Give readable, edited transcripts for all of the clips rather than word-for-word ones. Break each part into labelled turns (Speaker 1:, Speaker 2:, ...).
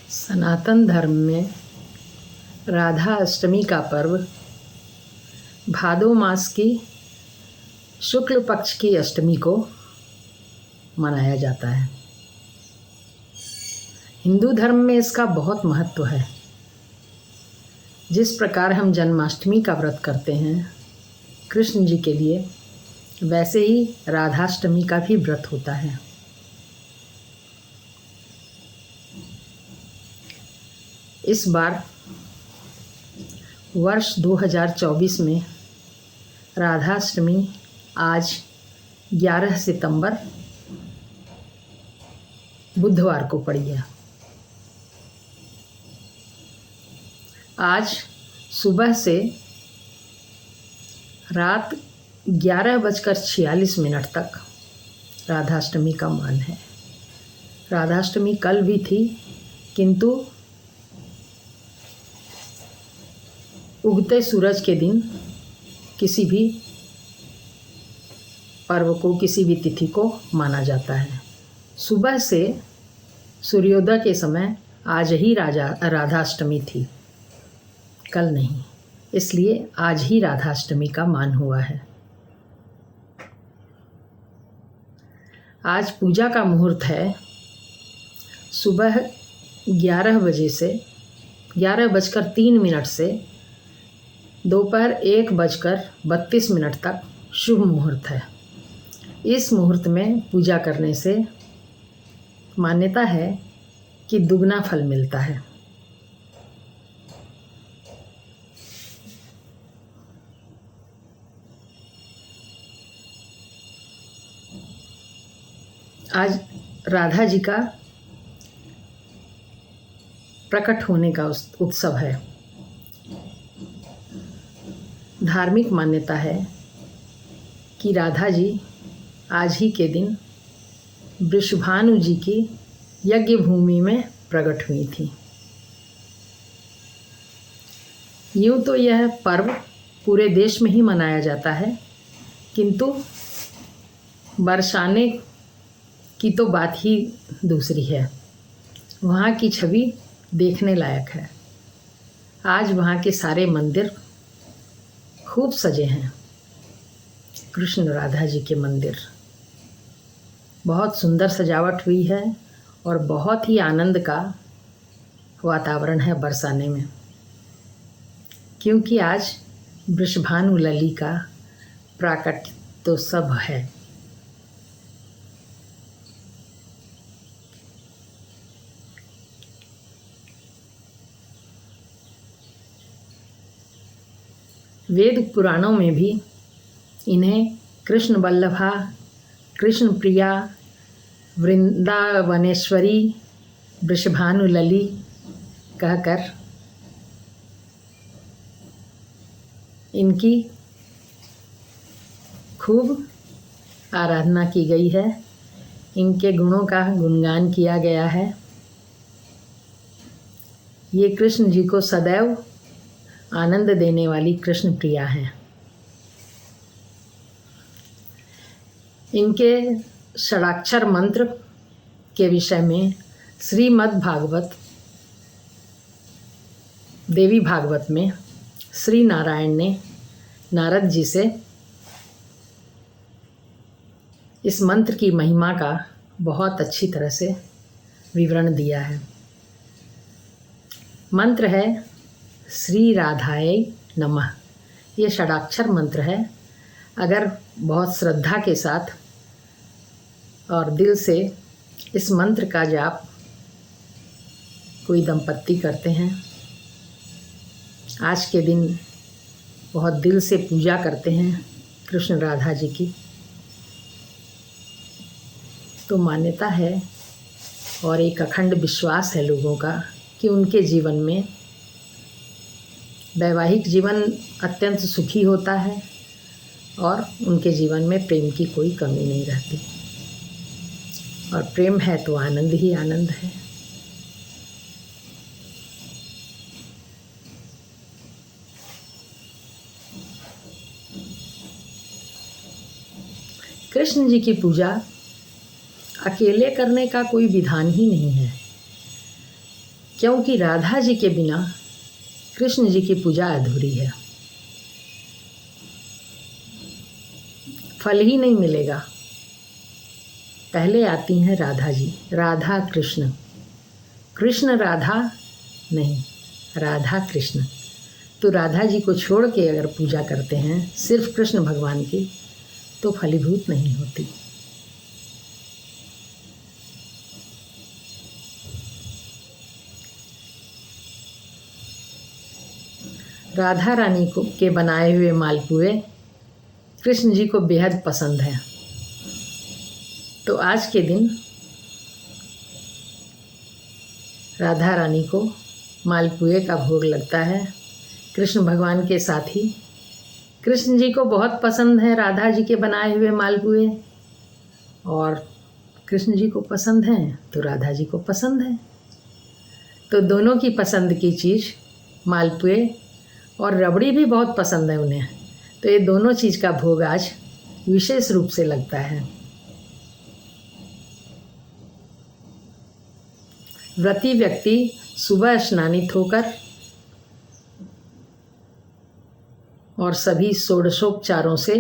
Speaker 1: सनातन धर्म में राधा अष्टमी का पर्व भादो मास की शुक्ल पक्ष की अष्टमी को मनाया जाता है। हिंदू धर्म में इसका बहुत महत्व है। जिस प्रकार हम जन्माष्टमी का व्रत करते हैं कृष्ण जी के लिए, वैसे ही राधाष्टमी का भी व्रत होता है। इस बार वर्ष 2024 में राधाष्टमी आज 11 सितंबर बुधवार को पड़ी है। आज सुबह से रात 11:46 तक राधाष्टमी का मान है। राधाष्टमी कल भी थी, किंतु उगते सूरज के दिन किसी भी पर्व को, किसी भी तिथि को माना जाता है। सुबह से सूर्योदय के समय आज ही राधाष्टमी थी, कल नहीं, इसलिए आज ही राधाष्टमी का मान हुआ है। आज पूजा का मुहूर्त है सुबह 11 बजे से 11:03 से दोपहर 1:32 तक शुभ मुहूर्त है। इस मुहूर्त में पूजा करने से मान्यता है कि दुगना फल मिलता है। आज राधा जी का प्रकट होने का उत्सव है। धार्मिक मान्यता है कि राधा जी आज ही के दिन वृषभानु जी की यज्ञ भूमि में प्रकट हुई थी। यूँ तो यह पर्व पूरे देश में ही मनाया जाता है, किंतु बरसाने की तो बात ही दूसरी है। वहाँ की छवि देखने लायक है। आज वहाँ के सारे मंदिर खूब सजे हैं। कृष्ण राधा जी के मंदिर बहुत सुंदर सजावट हुई है और बहुत ही आनंद का वातावरण है बरसाने में, क्योंकि आज वृषभानु लली का प्राकट्योत्सव है। वेद पुराणों में भी इन्हें कृष्ण वल्लभा, कृष्ण प्रिया, वृंदावनेश्वरी, वृषभानु लली कहकर इनकी खूब आराधना की गई है। इनके गुणों का गुणगान किया गया है। ये कृष्ण जी को सदैव आनंद देने वाली कृष्ण प्रिया हैं। इनके षडाक्षर मंत्र के विषय में श्रीमद् भागवत, देवी भागवत में श्री नारायण ने नारद जी से इस मंत्र की महिमा का बहुत अच्छी तरह से विवरण दिया है। मंत्र है श्री राधाय नमः। ये षडाक्षर मंत्र है। अगर बहुत श्रद्धा के साथ और दिल से इस मंत्र का जाप कोई दंपत्ति करते हैं, आज के दिन बहुत दिल से पूजा करते हैं कृष्ण राधा जी की, तो मान्यता है और एक अखंड विश्वास है लोगों का कि उनके जीवन में वैवाहिक जीवन अत्यंत सुखी होता है और उनके जीवन में प्रेम की कोई कमी नहीं रहती। और प्रेम है तो आनंद ही आनंद है। कृष्ण जी की पूजा अकेले करने का कोई विधान ही नहीं है। क्योंकि राधा जी के बिना कृष्ण जी की पूजा अधूरी है, फल ही नहीं मिलेगा। पहले आती हैं राधा जी, राधा कृष्ण, कृष्ण राधा नहीं, राधा कृष्ण। तो राधा जी को छोड़ के अगर पूजा करते हैं सिर्फ कृष्ण भगवान की, तो फलीभूत नहीं होती। राधा रानी को के बनाए हुए मालपुए कृष्ण जी को बेहद पसंद है। तो आज के दिन राधा रानी को मालपुए का भोग लगता है कृष्ण भगवान के साथ ही। कृष्ण जी को बहुत पसंद है राधा जी के बनाए हुए मालपुए, और कृष्ण जी को पसंद हैं तो राधा जी को पसंद है। तो दोनों की पसंद की चीज़ मालपुए, और रबड़ी भी बहुत पसंद है उन्हें। तो ये दोनों चीज़ का भोग आज विशेष रूप से लगता है। व्रती व्यक्ति सुबह स्नानित होकर और सभी षोडशोपचारों से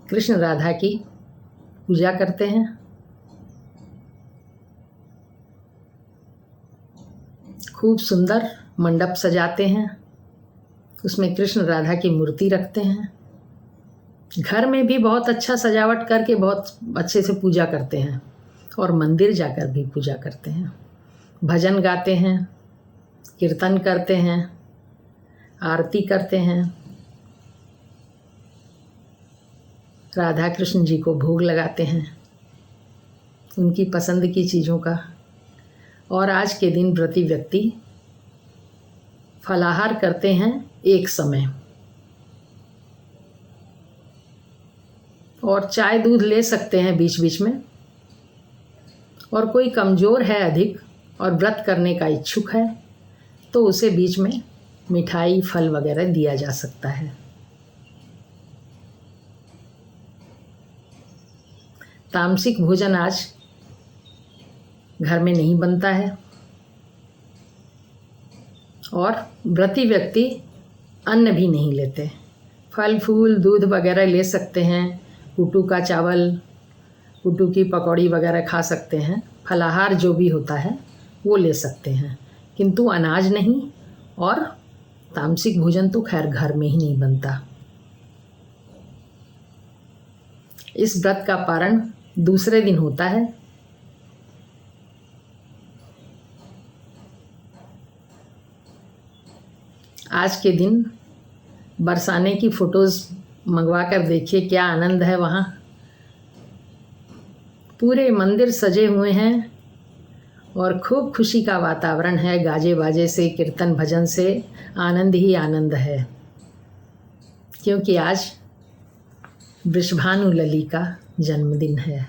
Speaker 1: कृष्ण राधा की पूजा करते हैं। खूब सुंदर मंडप सजाते हैं, उसमें कृष्ण राधा की मूर्ति रखते हैं। घर में भी बहुत अच्छा सजावट करके बहुत अच्छे से पूजा करते हैं, और मंदिर जाकर भी पूजा करते हैं। भजन गाते हैं, कीर्तन करते हैं, आरती करते हैं, राधा कृष्ण जी को भोग लगाते हैं उनकी पसंद की चीज़ों का। और आज के दिन व्रती व्यक्ति फलाहार करते हैं एक समय, और चाय दूध ले सकते हैं बीच बीच में। और कोई कमज़ोर है अधिक और व्रत करने का इच्छुक है तो उसे बीच में मिठाई फल वगैरह दिया जा सकता है। तामसिक भोजन आज घर में नहीं बनता है, और व्रती व्यक्ति अन्न भी नहीं लेते। फल फूल दूध वगैरह ले सकते हैं, कुटू का चावल, कुटू की पकौड़ी वगैरह खा सकते हैं, फलाहार जो भी होता है वो ले सकते हैं, किंतु अनाज नहीं। और तामसिक भोजन तो खैर घर में ही नहीं बनता। इस व्रत का पारण दूसरे दिन होता है। आज के दिन बरसाने की फ़ोटोज़ मंगवा कर देखिए, क्या आनंद है वहाँ। पूरे मंदिर सजे हुए हैं और खूब खुशी का वातावरण है, गाजे बाजे से, कीर्तन भजन से आनंद ही आनंद है। क्योंकि आज वृषभानु लली का जन्मदिन है।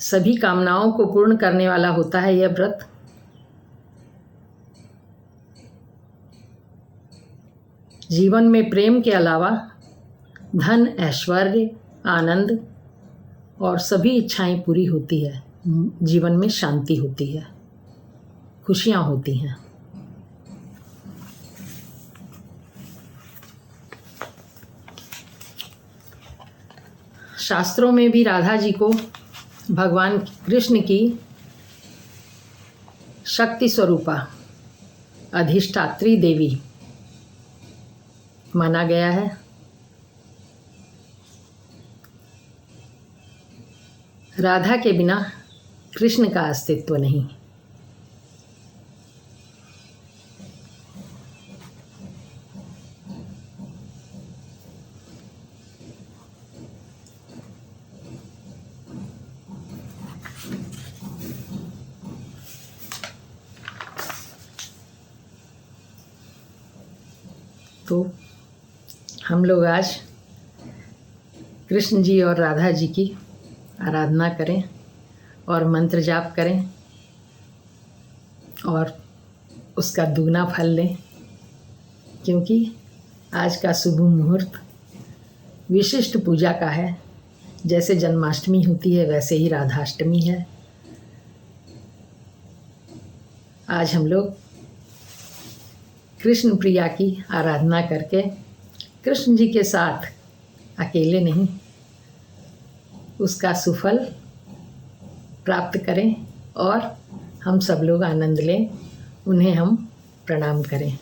Speaker 1: सभी कामनाओं को पूर्ण करने वाला होता है यह व्रत। जीवन में प्रेम के अलावा धन, ऐश्वर्य, आनंद और सभी इच्छाएं पूरी होती है। जीवन में शांति होती है, खुशियां होती हैं। शास्त्रों में भी राधा जी को भगवान कृष्ण की शक्ति स्वरूपा, अधिष्ठात्री देवी माना गया है। राधा के बिना कृष्ण का अस्तित्व नहीं। तो हम लोग आज कृष्ण जी और राधा जी की आराधना करें और मंत्र जाप करें और उसका दुगना फल लें, क्योंकि आज का शुभ मुहूर्त विशिष्ट पूजा का है। जैसे जन्माष्टमी होती है वैसे ही राधाष्टमी है। आज हम लोग कृष्ण प्रिया की आराधना करके कृष्ण जी के साथ अकेले नहीं, उसका सुफल प्राप्त करें और हम सब लोग आनंद लें, उन्हें हम प्रणाम करें।